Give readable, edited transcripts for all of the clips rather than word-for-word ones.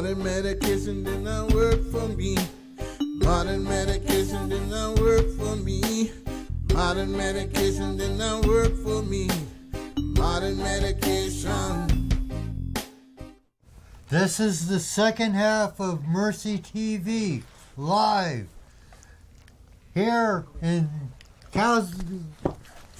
Modern medication did not work for me. Modern medication did not work for me. Modern medication did not work for me. Modern medication. This is the second half of Mercy TV live here in Salem.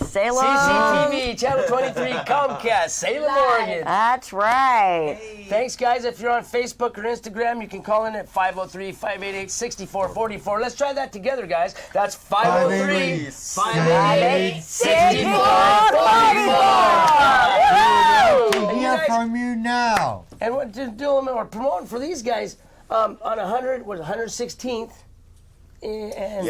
CCTV, Channel 23, Comcast, Salem, Oregon. That's right. Thanks, guys. If you're on Facebook or Instagram, you can call in at 503-588-6444. Let's try that together, guys. That's 503-588-6444. to hear from you now. And we're doing, we're promoting for these guys on 116th and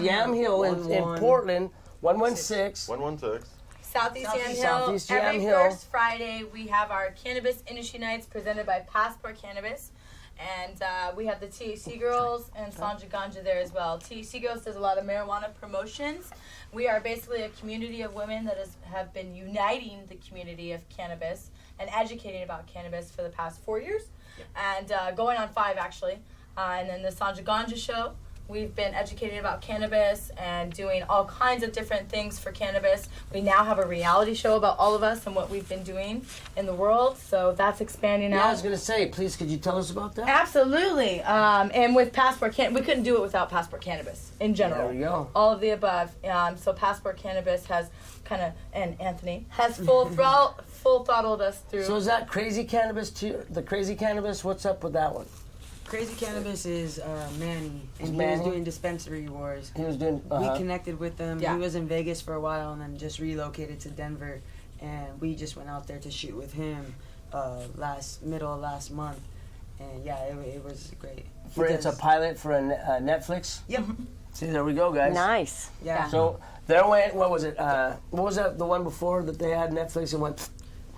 Yam Hill in Portland, 116. 116. Southeast Yam Hill. Every first Friday, we have our Cannabis Industry Nights presented by Passport Cannabis. And we have the THC Girls and Sanja Ganja there as well. THC Girls does a lot of marijuana promotions. We are basically a community of women that have been uniting the community of cannabis and educating about cannabis for the past 4 years. And going on 5, actually. And then the Sanja Ganja Show. We've been educating about cannabis and doing all kinds of different things for cannabis. We now have a reality show about all of us and what we've been doing in the world, so that's expanding out. Yeah, I was going to say, please, could you tell us about that? Absolutely. And with Passport we couldn't do it without Passport Cannabis in general. There we go. All of the above. So Passport Cannabis has kind of, and Anthony, has full throttled us through. So is that Crazy Cannabis too? The Crazy Cannabis, what's up with that one? Crazy Cannabis is Manny, and he Manny? was doing Dispensary Wars. He was doing, We connected with him. Yeah. He was in Vegas for a while and then just relocated to Denver, and we just went out there to shoot with him middle of last month, and yeah, it was great. It's a pilot for a Netflix? Yep. See, there we go, guys. Nice. Yeah. So there went, what was it? What was that, the one before that they had Netflix and went,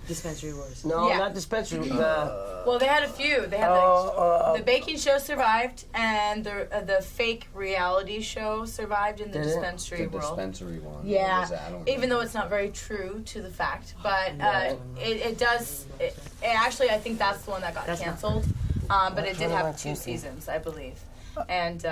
Dispensary Wars. no, Yeah. not Dispensary. Well, they had a few. They had the baking show survived, and the fake reality show survived in the Did it? dispensary world. Dispensary one. Yeah, What was that? I don't even though remember. it's not very true to the fact, but it does. Actually, I think that's the one that got canceled. But it did have 2 seasons, I believe. And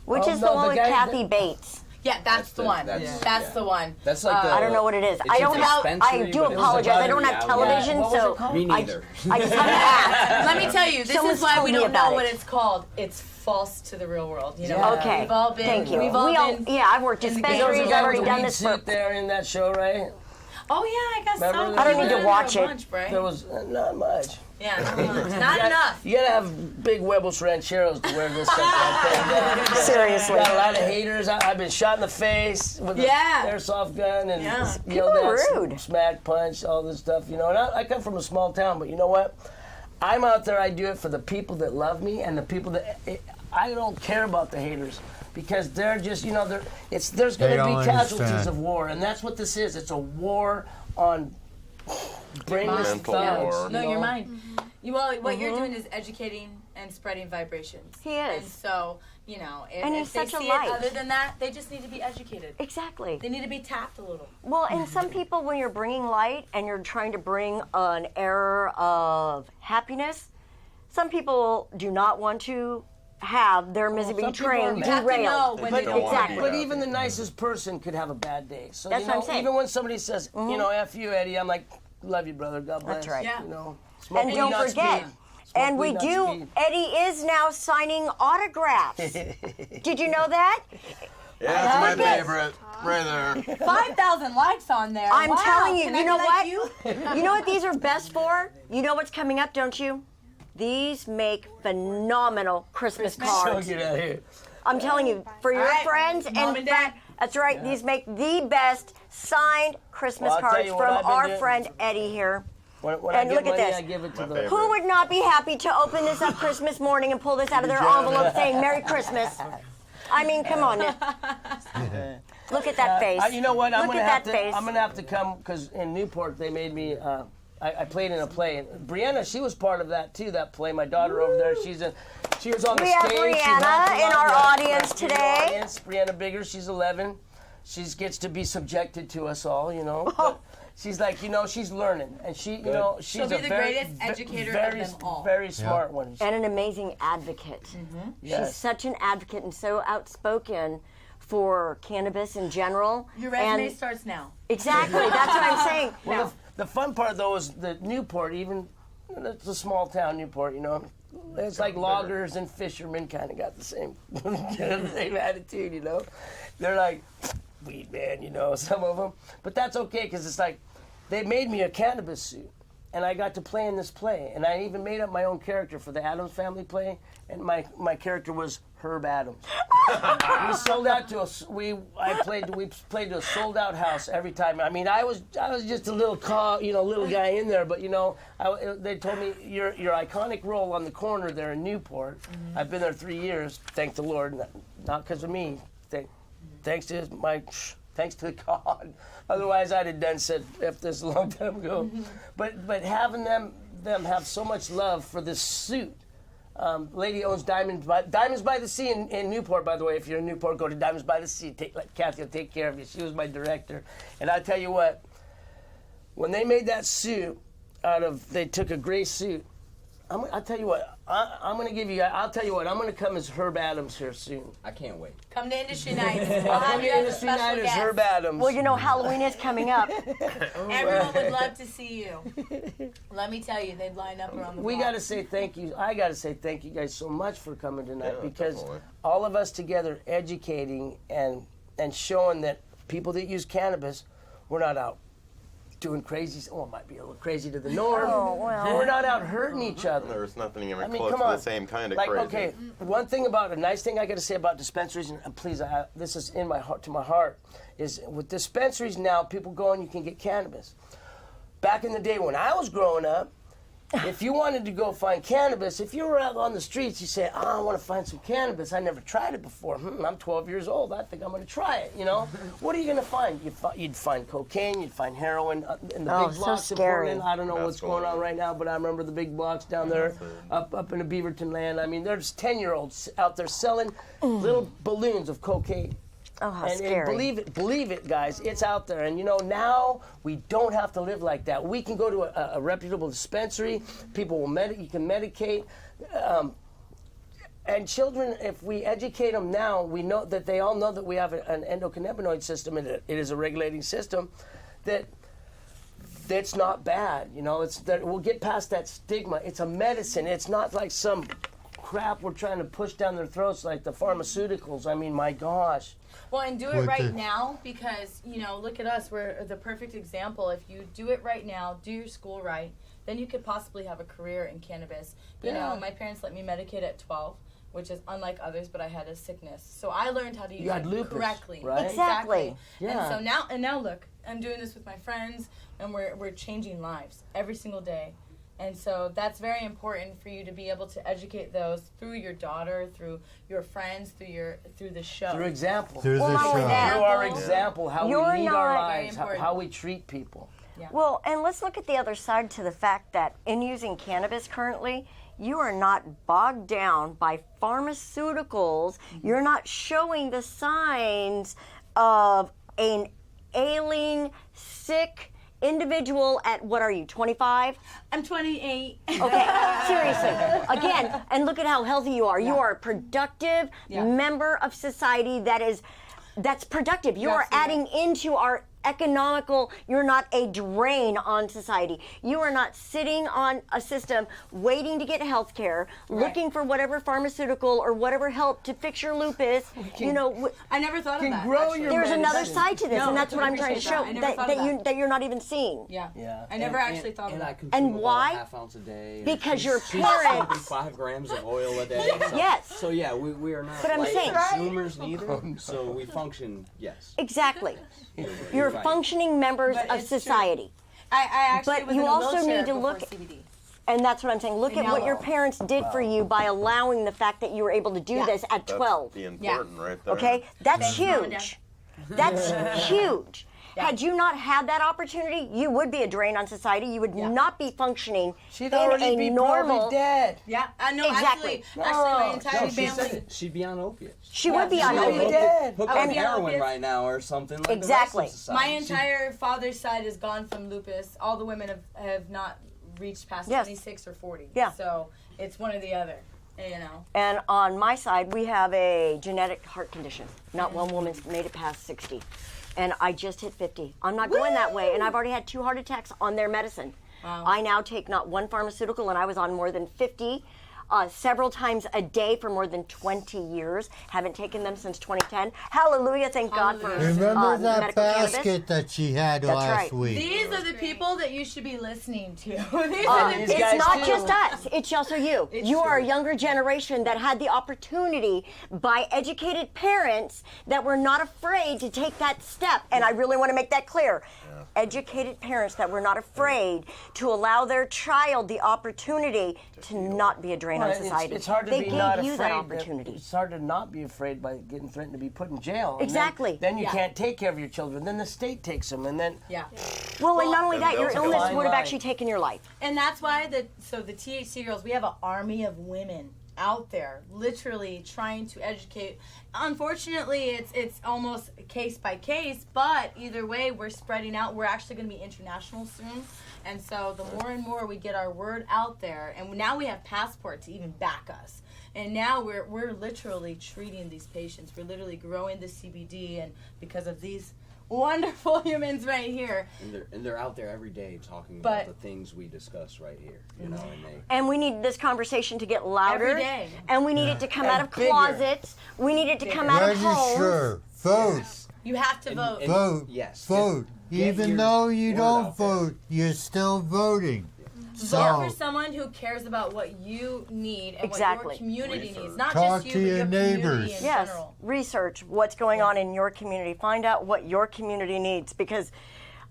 Which is the no, one the with guy Kathy Bates. yeah, that's the one. That's the one. That's like I don't know what it is. it's I a don't have. I dispensary, do but it's apologize. about I don't have reality. television, What was so it called? Me neither. I just have to ask. Let me tell you, this Someone's is why told we me don't about know what it. it's called. It's false to the real world. You know, Okay. we've all been. Thank you. We've all been. Yeah, I've worked in the dispensaries. game. I've already There was a done weed this for. suit there in that show, right? Oh yeah, I guess Remember so. I don't need to There watch a it. bunch, Bray. There was not much. Yeah, not enough. You gotta have big huevos rancheros to wear this stuff like that. Seriously. Got a lot of haters. I've been shot in the face with an airsoft gun and People are rude. smack, punch, all this stuff. You know, and I come from a small town, but you know what? I'm out there. I do it for the people that love me and the people that I don't care about the haters. Because they're just, you know, there's going to be casualties of war, and that's what this is. It's a war on brainless Mental thugs. war. No, your mind. Well, what you're doing is educating and spredding vibrations. He is. And so, you know, And he's if they such a see light. it other than that, they just need to be educated. Exactly. They need to be tapped a little. Well, and some people, when you're bringing light and you're trying to bring an air of happiness, some people do not want to have their misery some people are train mad. You have to know derailed. when But, they don't exactly. but even the nicest person could have a bad day. So That's you what know, I'm saying. even when somebody says, you know, F you, Eddie, I'm like, love you, brother. God bless. That's right. Yeah. You know, smoke And weed, don't not forget, speed. Smoke and we weed, not do, speed. Eddie is now signing autographs. Did you know that? Yeah, that's my Look at- favorite. Right there. 5,000 likes on there. I'm Wow. telling you, Can you I know be what? like you? You know what these are best for? You know what's coming up, don't you? These make phenomenal Christmas So cards. get out of here. I'm telling you, for your right, friends Mom and Dad. that's right. These make the best signed Christmas Well, I'll tell cards you what from I've been our doing. friend Eddie here. When And I look get at money, this. I give it to My the. favorite. Who would not be happy to open this up Christmas morning and pull this out of their envelope saying Merry Christmas? I mean, come on, Nick. Look at that face. You know what? I'm Look gonna at have that to. face. I'm gonna have to come because in Newport they made me. I played in a play. And Brianna, she was part of that too. That play. My daughter over there. She was on the We stage. have She Brianna helped a in lot. our Yeah, audience she's in the today. audience. Brianna Bigger. She's 11. She gets to be subjected to us all, you know. But she's like, she's learning, and she's She'll be a the very, greatest educator very, of them all. very smart one. And an amazing advocate. Yes. She's such an advocate and so outspoken for cannabis in general. Your resume And- starts now. Exactly, that's what I'm saying. Well, the fun part though is the Newport. Even it's a small town, Newport. It's like loggers and fishermen kind of got the same same attitude. They're like Weedman, some of them. But that's okay because it's like they made me a cannabis suit, and I got to play in this play, and I even made up my own character for the Addams Family play, and my character was Herb Adams. We sold out to we played to a sold out house every time. I mean, I was just a little little guy in there, but they told me your iconic role on the corner there in Newport. I've been there 3 years, thank the Lord, not because of me. Thanks to God. Otherwise, I'd have said F this a long time ago. But having them have so much love for this suit. Lady owns Diamonds by the Sea in Newport, by the way. If you're in Newport, go to Diamonds by the Sea. Kathy will take care of you. She was my director. And I tell you what, when they made that suit they took a gray suit. I'll tell you what, I'm going to give you, I'll tell you what, I'm going to come as Herb Adams here soon. I can't wait. Come to Industry Nights. We'll have you as a Industry special Night as guest. Herb Adams. Well, Halloween is coming up. Everyone would love to see you. Let me tell you, they'd line up around the We block. got to say thank you. I got to say thank you guys so much for coming tonight Yeah, because definitely. all of us together educating and showing that people that use cannabis, we're not out doing crazy. It might be a little crazy to the norm. Oh, well. We're not out hurting each other. There's nothing even I mean, close come to on. the same kind of like, crazy. okay, one thing a nice thing I got to say about dispensaries, and please, this is in my heart, to my heart, is with dispensaries now, people go and you can get cannabis. Back in the day when I was growing up, if you wanted to go find cannabis, if you were out on the streets, you say, I want to find some cannabis. I never tried it before. I'm 12 years old. I think I'm going to try it, What are you going to find? You'd find cocaine, you'd find heroin in the big so blocks of scary. Portland. I don't know That's what's going on right now, but I remember the big blocks down there up in the Beaverton land. I mean, there's 10-year-olds out there selling little balloons of cocaine. Oh, how And scary. believe it, guys. It's out there, and now we don't have to live like that. We can go to a reputable dispensary. People will you can medicate, and children. If we educate them now, we know that they all know that we have an endocannabinoid system, and it is a regulating system. That's not bad. It's that we'll get past that stigma. It's a medicine. It's not like some crap we're trying to push down their throats like the pharmaceuticals. I mean, my gosh. Well, and do it With right the- now because, look at us. We're the perfect example. If you do it right now, do your school right, then you could possibly have a career in cannabis. My parents let me medicate at 12, which is unlike others, but I had a sickness. So I learned how to use had it lupus, correctly. right? Exactly. Yeah. And so now look, I'm doing this with my friends, and we're changing lives every single day. And so that's very important for you to be able to educate those through your daughter, through your friends, through the show. Through example. Through Well, the not only show. that, Through our example, how You're we lead not- our Very lives, important. how we treat people. Well, and let's look at the other side to the fact that in using cannabis currently, you are not bogged down by pharmaceuticals. You're not showing the signs of an ailing, sick individual at, what are you, 25? I'm 28. Okay, seriously. Again, and look at how healthy you are. You are a productive member of society that's productive. You are adding into our economical, you're not a drain on society. You are not sitting on a system waiting to get health care, looking for whatever pharmaceutical or whatever help to fix your lupus. I never thought of Can that. grow actually. your There's another medicine. side to this, No, and that's what I I'm trying to appreciate show that. I never thought of that. you're not even seeing. Yeah. I never actually thought of And I that. consume And about why? a half ounce a day. Because your she's parents- smoking 5 grams of oil a day. So, Yes. So yeah, we are not But I'm light saying- consumers neither. So we function, yes. Exactly. You're right. functioning members But of it's true. society. I actually But was you in a also wheelchair need to before look- CBD. And that's what I'm saying. Look at what your Yellow. parents did for you by allowing the fact that you were able to do this at That's 12. the important right there. Okay? That's Thank you, Mom and huge. That's huge. Had you not had that opportunity, you would be a drain on society. You would not be functioning She'd in already a be normal. probably dead. Yeah, I know. Exactly. Actually, my entire She said family. it. She'd be on opiates. She would be she'd on be opiates. dead. Hooked I would on be on heroin opiates. right now or something like Exactly. the rest of society. My entire father's side is gone from lupus. All the women have not reached past Yes. 26 or 40. Yeah. So it's one or the other. You know. And on my side, we have a genetic heart condition. Not one woman's made it past 60. And I just hit 50. I'm not going that way. And I've already had 2 heart attacks on their medicine. Wow. I now take not one pharmaceutical, and I was on more than 50 several times a day for more than 20 years. Haven't taken them since 2010. Hallelujah, thank God for Remember that medical cannabis. basket that she had last right. week? These are the people that you should be listening to. These are the These It's guys not too. just us, it's also you. It's You are a true. younger generation that had the opportunity by educated parents that were not afraid to take that step. And I really want to make that clear. Educated parents that were not afraid to allow their child the opportunity to not be a drain on Well, society. It's hard to they be gave not you afraid. that opportunity. It's hard to not be afraid by getting threatened to be put in jail. And Exactly. Then you Yeah. can't take care of your children. Then the state takes them, and then Yeah. Well, and not only that, your they'll take a illness fine would have line. actually taken your life. And that's why the THC girls, we have an army of women out there literally trying to educate. Unfortunately, it's almost case by case, but either way, we're spreading out. We're actually going to be international soon. And so the more and more we get our word out there, and now we have Passport to even back us. And now we're literally treating these patients. We're literally growing the CBD, and because of these wonderful humans right here. And they're out there every day talking But- about the things we discuss right here. You know, and they And we need this conversation to get louder. Every day. And we need it to come out of bigger. closets. We need it to come out of homes. Register, vote, You have to vote. vote, yes, vote. get Even your though you word don't out there. vote, you're still voting. Vote So for someone who cares about what you need and Exactly. what your community Research. needs. Not Talk just you, to but your your neighbors. community in Yes, general. research what's going on in your community. Find out what your community needs, because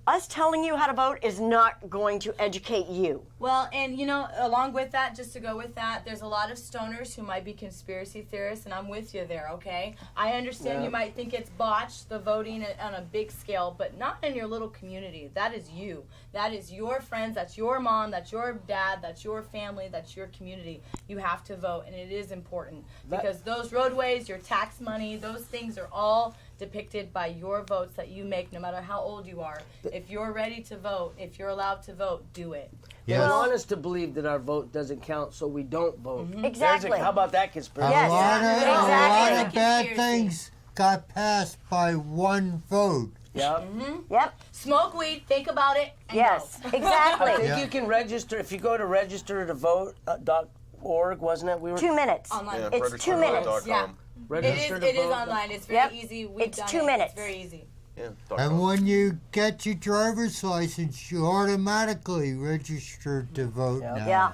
us telling you how to vote is not going to educate you. Well, and you know, along with that, just to go with that, there's a lot of stoners who might be conspiracy theorists, and I'm with you there, okay? I understand Yeah. you might think it's botched, the voting on a big scale, but not in your little community. That is you. That is your friends, that's your mom, that's your dad, that's your family, that's your community. You have to vote, and it is important. Because those roadways, your tax money, those things are all depicted by your votes that you make, no matter how old you are. If you're ready to vote, if you're allowed to vote, do it. they Yes. want us to believe that our vote doesn't count, so we don't vote. Mm-hmm. There's Exactly. how about that conspiracy? Yes. a lot Exactly. of bad Conspiracy. things got passed by one vote. Yeah. Yep. Smoke weed, think about it, and Yes. go. I Exactly. think Yeah. you can register if you go to registertovote.org, wasn't it? We were 2 minutes. Online. It's 2 minutes. Yeah. register It is to vote. online. It's very Yep. easy. We've It's done 2 it. minutes. It's very easy. Yeah. And when you get your driver's license, you automatically register to vote Yeah. now. Yeah.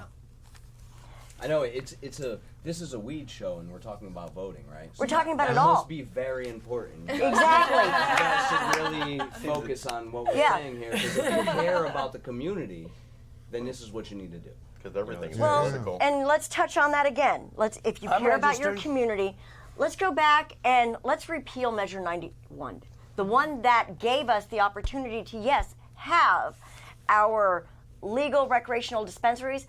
I know this is a weed show and we're talking about voting, right? We're talking about that it all. must be very important. You guys, Exactly. you guys should really focus on what we're Yeah. saying here, because if you care about the community, then this is what you need to do. Because everything is Well, physical. and let's touch on that again. If you I'm care about your registered. community, let's go back and let's repeal Measure 91, the one that gave us the opportunity to, yes, have our legal recreational dispensaries,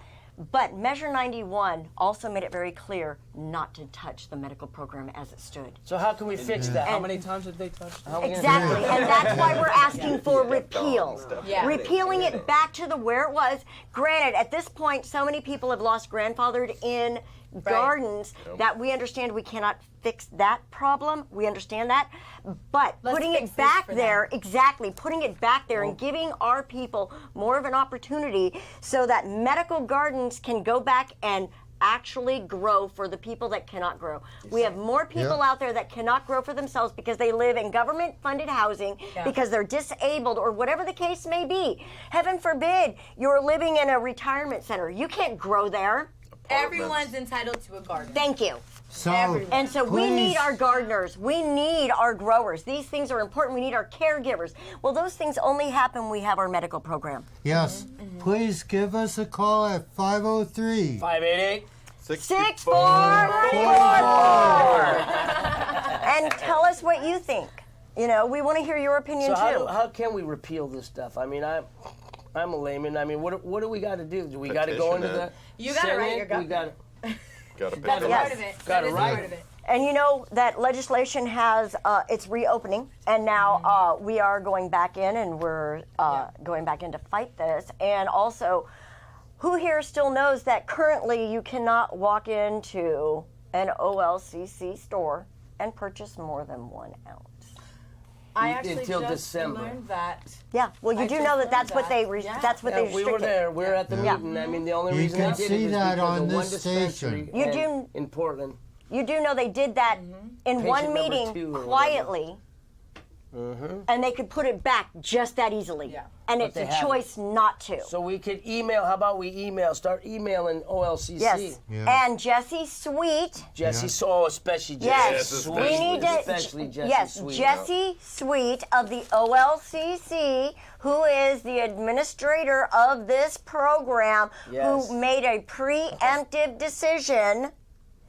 but Measure 91 also made it very clear not to touch the medical program as it stood. So how can we fix that? How many times have they touched it? Exactly, and that's why we're asking for repeal. Stuff. Yeah. Repealing it back to the where it was. Granted, at this point, so many people have lost grandfathered in gardens that we understand we cannot fix that problem. We understand that. But Let's putting fix it this back for there, them. exactly, putting it back there and giving our people more of an opportunity so that medical gardens can go back and actually grow for the people that cannot grow. We have more people Yeah. out there that cannot grow for themselves because they live in government-funded housing, because they're disabled or whatever the case may be. Heaven forbid you're living in a retirement center. You can't grow there. Everyone's entitled to a garden. Thank you. So, And so we need please- our gardeners. We need our growers. These things are important. We need our caregivers. Well, those things only happen when we have our medical program. Yes, please give us a call at 503. 588. 6444. And tell us what you think. You know, we want to hear your opinion So too. how can we repeal this stuff? I mean, I'm a layman. I mean, what do we got to do? Do we got to go into the You got to write your Senate? We got Got to That's pick part Yes. of it. Got That it is right. part of it. And you know that legislation has it's reopening, and now we are going back in, and we're going back in to fight this. And also, who here still knows that currently you cannot walk into an OLCC store and purchase more than 1 ounce? I actually Until just December. learned that. Yeah, well, you I do just know that learned that's what that. they Yeah. that's what they Yeah, we were restricted. there. We were at the meeting. I mean, the only You reason can they did see it is that because on of one this dispensary station. You in- do- in Portland. You do know they did that in Patient one number meeting 2 or quietly, and they could put it back just that easily. Yeah. And But it's they a haven't. choice not to. So we could email. How about we start emailing OLCC? Yes. Yeah. And Jesse Sweet. Jesse, so especially Jesse Yes. Sweet. We need to. Especially Jesse yes. Sweet. Jesse Sweet of the OLCC, who is the administrator of this program, Yes. who made a preemptive decision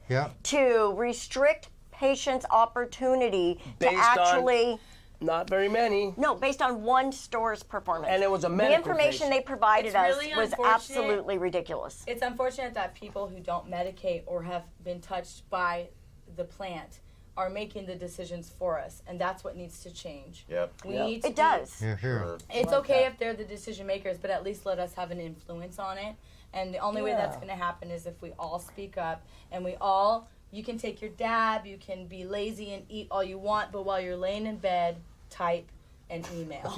Yeah. to restrict patients' opportunity Based to on- actually. Not very many. No, based on one store's performance. And it was a The medical information patient. they provided It's us really was unfortunate. absolutely ridiculous. It's unfortunate that people who don't medicate or have been touched by the plant are making the decisions for us, and that's what needs to change. Yep. We Yep. need to It does. Here, here. It's okay if they're the decision makers, but at least let us have an influence on it. And the only way that's Yeah. going to happen is if we all speak up and we all. You can take your dab, you can be lazy and eat all you want, but while you're laying in bed, type and email.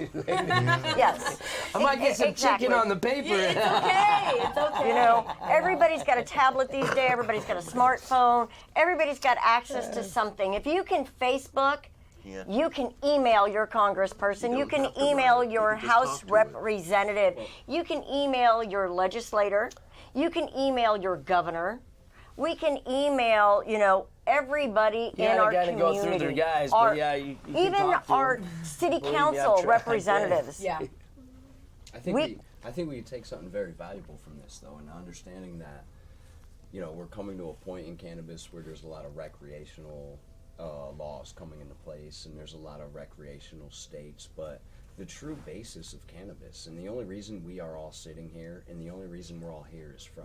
Yes. I might get some Exactly. chicken on the paper. It's okay. It's okay. You know, everybody's got a tablet these days. Everybody's got a smartphone. Everybody's got access to something. If you can Facebook, Yeah. you can email your congressperson. You don't can have to email write it. your You can just House talk to it. representative. You can email your legislator. You can email your governor. We can email, you know, everybody Yeah, in our they gotta community. go through their guys, but Our- yeah, you can even talk to our them. city Believe me, council I've tried. representatives. Yeah. I think We- I think we could take something very valuable from this, though, and understanding that, you know, we're coming to a point in cannabis where there's a lot of recreational laws coming into place, and there's a lot of recreational states, but the true basis of cannabis, and the only reason we are all sitting here, and the only reason we're all here is from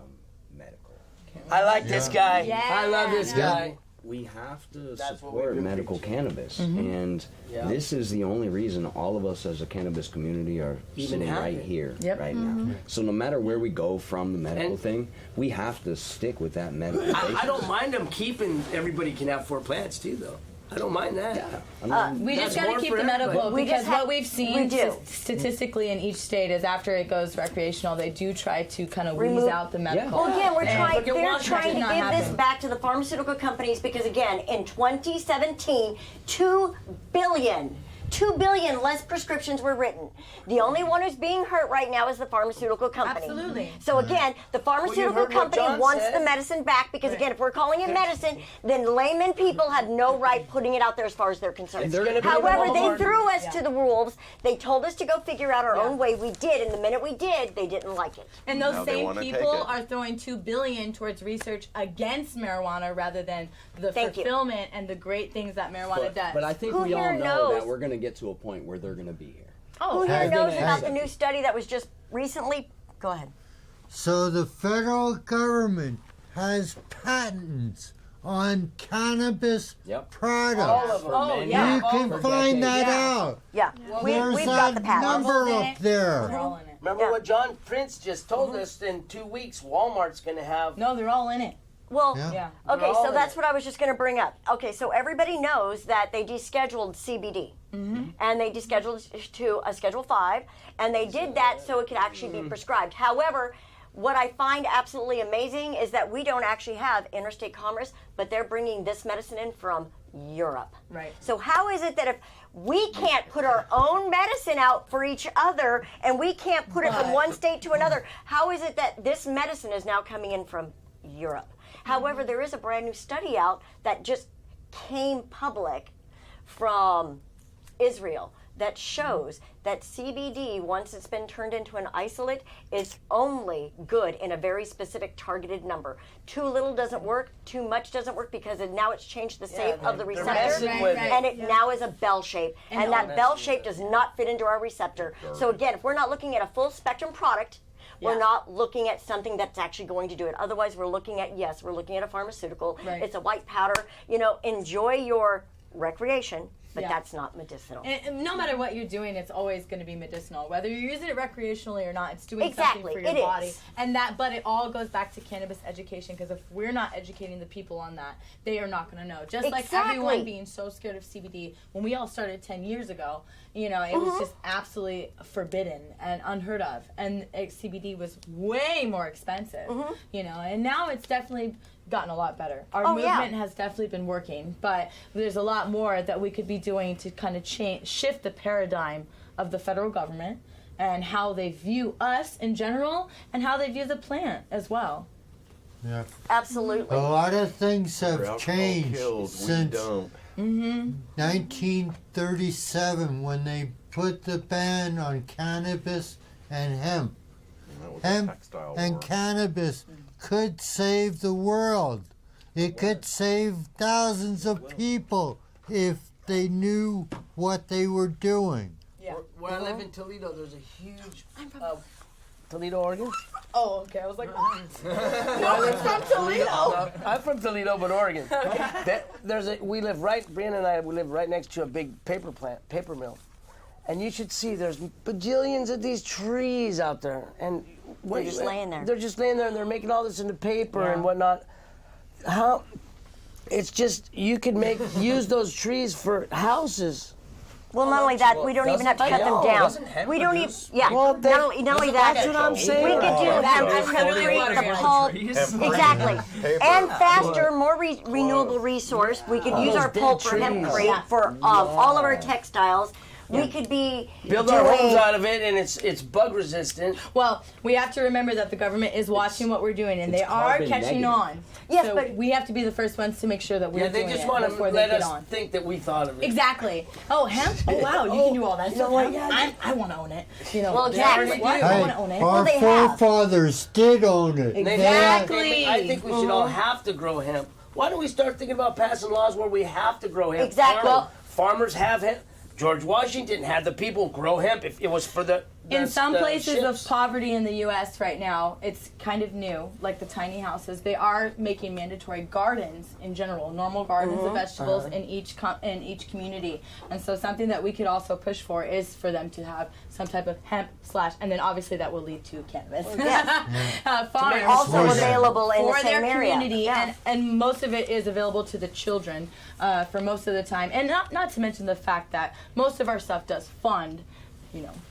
medical cannabis. I like this guy. Yeah. I love this Yeah. guy. We have to That's what we've support been medical preaching. cannabis, and Yeah. this is the only reason all of us as a cannabis community are Even sitting have right it. here, Yep. right now. So no matter where we go from the medical And- thing, we have to stick with that medical I basis. don't mind them keeping. Everybody can have 4 plants too, though. I don't mind that. I mean, We That's just got to more keep for the medical everybody. We because just have- what we've we seen do. statistically in each state is after it goes recreational, they do try to kind of wheeze Remove- out the medical. Well, again, And they're look at trying Washington, to not give this happen. back to the pharmaceutical companies because, again, in 2017, 2 billion less prescriptions were written. The only one who's being hurt right now is the pharmaceutical company. Absolutely. So again, the pharmaceutical heard what company John wants said. the medicine back because, again, if we're calling it medicine, then layman people have no right putting it out there as far as they're concerned. It's gonna be However, in they Walmart. threw us Yeah. to the wolves. They told us to go figure out our Yeah. own way. We did, and the minute we did, they didn't like it. And those Now they same wanna take people it. are throwing $2 billion towards research against marijuana rather than the Thank you. fulfillment and the great things that marijuana does. but I think Who we all here know knows- that we're going to get to a point where they're going to be here. Who here Have knows been about the accepted. new study that was just recently? Go ahead. So the federal government has patents on cannabis Yep. products. All of them. Oh, man. yeah. You can For find decades. that Yeah. out. Yeah, There's we've a got the patent. number Bubbles in up it. there. They're all in it. Remember Yeah. what John Prince just told us? In 2 weeks, Walmart's going to have. No, they're all in it. Well, Yeah. Yeah. okay, They're all so in that's it. what I was just going to bring up. Okay, so everybody knows that they descheduled CBD. And they descheduled it to a Schedule 5, and they did that so it could actually be prescribed. However, what I find absolutely amazing is that we don't actually have interstate commerce, but they're bringing this medicine in from Europe. Right. So how is it that if we can't put our own medicine out for each other and we can't put it from one state to another, how is it that this medicine is now coming in from Europe? However, there is a brand new study out that just came public from Israel that shows that CBD, once it's been turned into an isolate, is only good in a very specific targeted number. Too little doesn't work, too much doesn't work, because now it's changed the shape of the receptor, messing with it. and it now is a bell shape, and that bell shape does not fit into our receptor. So again, if we're not looking at a full spectrum product, we're not looking at something that's actually going to do it. Otherwise, we're looking at a pharmaceutical. It's a white powder. Enjoy your recreation, but that's not medicinal. And no matter what you're doing, it's always going to be medicinal. Whether you're using it recreationally or not, it's doing something for your body. But it all goes back to cannabis education, because if we're not educating the people on that, they are not going to know. Just like everyone being so scared of CBD, when we all started 10 years ago, it was just absolutely forbidden and unheard of. And CBD was way more expensive, and now it's definitely gotten a lot better. Our movement has definitely been working, but there's a lot more that we could be doing to kind of shift the paradigm of the federal government and how they view us in general and how they view the plant as well. Yeah. Absolutely. A lot of things have changed since 1937, when they put the ban on cannabis and hemp. Hemp and cannabis could save the world. It could save thousands of people if they knew what they were doing. Yeah. Where I live in Toledo, there's a huge Toledo, Oregon. Oh, okay. I was like, what? No, I'm from Toledo. No, I'm from Toledo, but Oregon. Brianna and I, we live right next to a big paper mill. And you should see, there's bajillions of these trees out there. And they're just laying there. They're just laying there, and they're making all this into paper and whatnot. It's just, you could use those trees for houses. Well, not only that, we don't even have to cut them down. We don't even, not only that, That's what I'm saying. we could do hempcrete, the pulp, exactly, and faster, more renewable resource. We could use our pulp for hempcrete for all of our textiles. We could be build our homes out of it, and it's bug resistant. Well, we have to remember that the government is watching what we're doing, and they are catching on. Yes, so but we have to be the first ones to make sure that we're doing it. They just want to let us think that we thought of it. Exactly. Oh, hemp? Oh, wow, you can do all that stuff. I want to own it. Well, exactly. I want to own it. Our forefathers did own it. Exactly. I think we should all have to grow hemp. Why don't we start thinking about passing laws where we have to grow hemp? Exactly. Farmers have hemp. George Washington had the people grow hemp if it was for the in some places ships. of poverty in the U.S. right now, it's kind of new, like the tiny houses. They are making mandatory gardens in general, normal gardens of vegetables in each community. And so something that we could also push for is for them to have some type of hemp / and then obviously that will lead to cannabis. Farms also available in the for same their area. community, and most of it is available to the children for most of the time. And not to mention the fact that most of our stuff does fund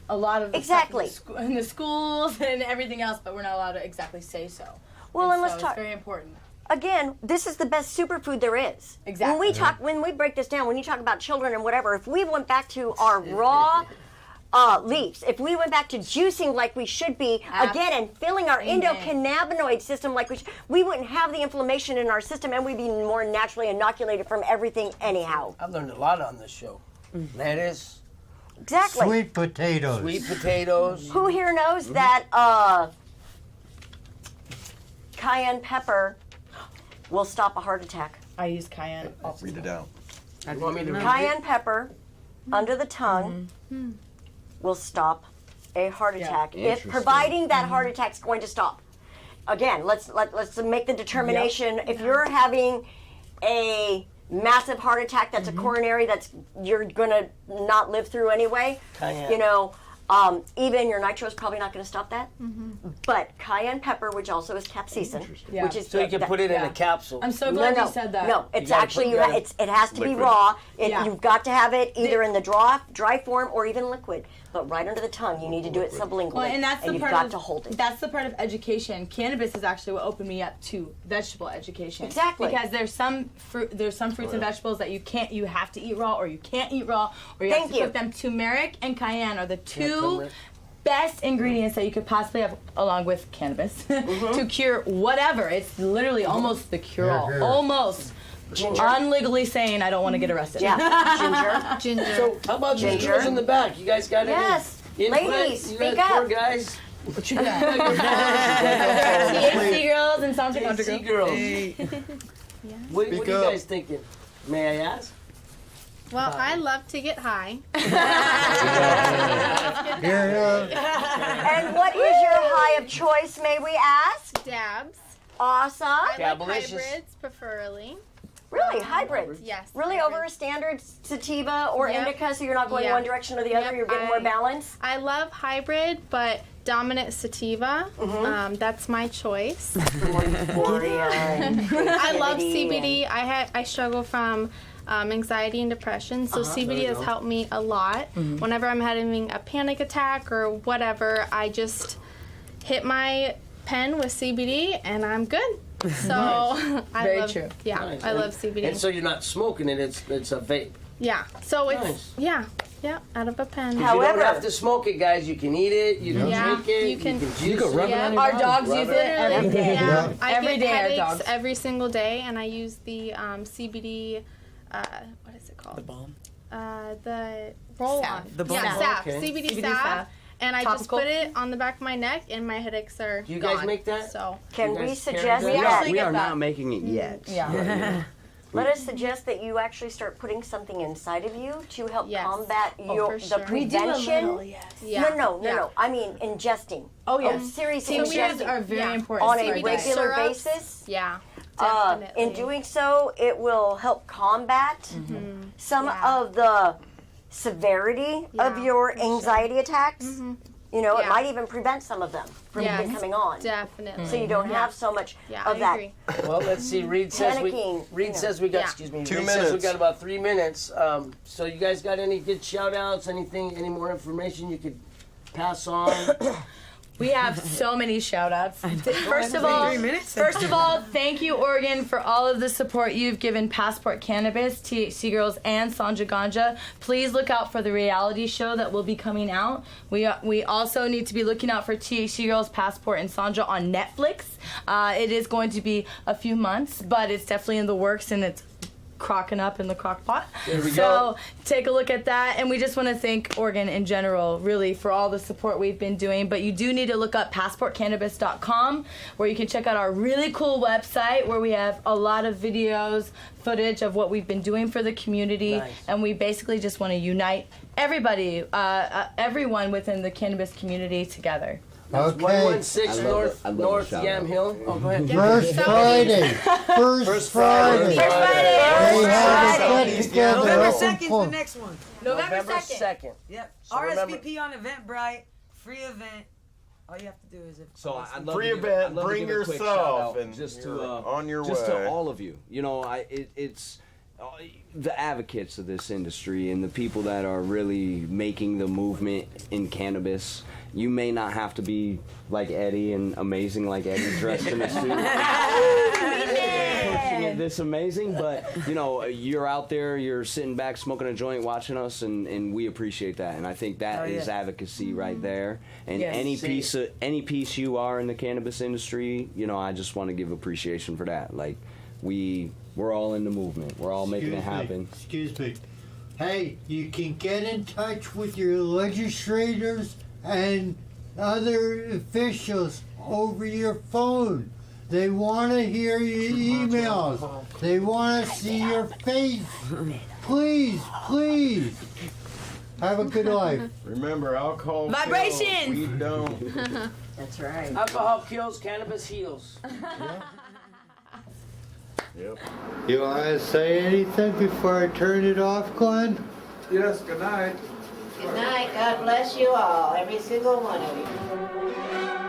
a lot of the stuff in the schools and everything else, but we're not allowed to exactly say so. Well, and let's talk. It's very important. Again, this is the best superfood there is. Exactly. When we break this down, when you talk about children and whatever, if we went back to our raw leaves, if we went back to juicing like we should be, again, and filling our endocannabinoid system like we wouldn't have the inflammation in our system, and we'd be more naturally inoculated from everything anyhow. I've learned a lot on this show. Lettuce. Exactly. Sweet potatoes. Who here knows that cayenne pepper will stop a heart attack? I use cayenne. Read it out. Cayenne pepper under the tongue will stop a heart attack, providing that heart attack's going to stop. Again, let's make the determination. If you're having a massive heart attack that's a coronary you're going to not live through anyway, even your nitro is probably not going to stop that. But cayenne pepper, which also is capsaicin, which is so you can put it in a capsule. I'm so glad you said that. No, it's actually it has to be raw. You've got to have it either in the dry form or even liquid. But right under the tongue, you need to do it sublingually, and that's you've got to hold it. That's the part of education. Cannabis is actually what opened me up to vegetable education. Exactly. Because there's some fruits and vegetables that you have to eat raw, or you can't eat raw, or you have to cook them. Turmeric and cayenne are the two best ingredients that you could possibly have, along with cannabis, to cure whatever. It's literally almost the cure-all. Almost. I'm legally saying I don't want to get arrested. Yeah, ginger. So how about these Ginger. girls in the back? You guys got Yes, any input? ladies, You guys speak poor up. guys. What you got? THC girls and Sandra Contra THC girls. girls. What are you guys thinking? May I ask? Well, I love to get high. And what is your high of choice, may we ask? Dabs. Awesome. I like Dabalicious. hybrids, preferably. Really, hybrids? Yes. Really over a standard sativa or Yep. indica, so you're not going Yep. one direction or the other, Yep, you're getting more I- balance? I love hybrid, but dominant sativa. That's my choice. I love CBD. I struggle from anxiety and depression, so CBD has helped me a lot. Whenever I'm having a panic attack or whatever, I just hit my pen with CBD and I'm good. So I Very love, true. yeah, Nice. I love CBD. And so you're not smoking it, it's a vape. Yeah, so it's Nice. yeah, out of a pen. You However- don't have to smoke it, guys. You can eat it, you can Yeah. drink it, You can- juice You can rub it Yeah. on your Our body. dogs use it every day. Yeah, I Every get day our headaches dogs. every single day, and I use the CBD. What is it called? The balm. The roll on. The balm. Yeah, Salve. salve. Okay. CBD CBD salve. salve. And I just Topical. put it on the back of my neck, and my headaches are You guys gone. make that? So Can You we guys carry suggest that? We that? actually We get are that. not making it yet. Yeah. Let us suggest that you actually start putting something inside of you to help Yes. combat for sure. the We do a prevention. little, yes. yeah. No. I mean ingesting. Oh, yes. Seriously, Tinctures ingesting are very Yeah. important. on to a our CBD diet. regular syrups. basis. Yeah, In definitely. doing so, it will help combat some Yeah. of the severity of Yeah, your for sure. anxiety attacks. You know, it Yeah. might even prevent some of them from Yes. coming on. Definitely. So you don't have so much Yeah, of I that. agree. Well, let's see. Reed says we. Panicking, Reed you know. says we got. Yeah. Excuse me. 2 Reed says we minutes. got about 3 minutes. So you guys got any good shout outs? Anything? Any more information you could pass on? We have so many shout outs. First of all, thank you, Oregon, for all of the support you've given Passport Cannabis, THC Girls, and Sanja Ganja. Please look out for the reality show that will be coming out. We also need to be looking out for THC Girls, Passport, and Sanja on Netflix. It is going to be a few months, but it's definitely in the works, and it's crocking up in the crock pot. There we so go. take a look at that, and we just want to thank Oregon in general, really, for all the support we've been doing. But you do need to look up passportcannabis.com, where you can check out our really cool website where we have a lot of videos, footage of what we've been doing for the community. Nice. And we basically just want to unite everybody, everyone within the cannabis community together. Okay. 116 I North love the North shout Yam out. Hill. Oh, go ahead. First Friday. First Friday. First They have a Friday. get together. November open 2nd is for- the next one. November 2nd. Yep. So remember- RSVP on Eventbrite. Free event. All you have to do is So I'd love Free to give, event, I'd love to bring give a quick yourself, shout-out and just you're to on your just way. to all of you. You know, it's the advocates of this industry and the people that are really making the movement in cannabis. You may not have to be like Eddie and amazing like Eddie, dressed in a suit. Coaching it this amazing, but you know, you're out there, you're sitting back smoking a joint watching us, and we appreciate that. And I think that is advocacy right there. And Yes. any piece you are in the cannabis industry, you know, I just want to give appreciation for that. Like we're all in the movement. We're all making it happen. Excuse me. Hey, you can get in touch with your legislators and other officials over your phone. They want to hear your emails. They want to see your face. Please, please. Have a good life. Remember, alcohol Vibrations. kills. We don't. That's right. Alcohol kills, cannabis heals. Yep. You want to say anything before I turn it off, Glenn? Yes, good night. Good night. God bless you all, every single one of you.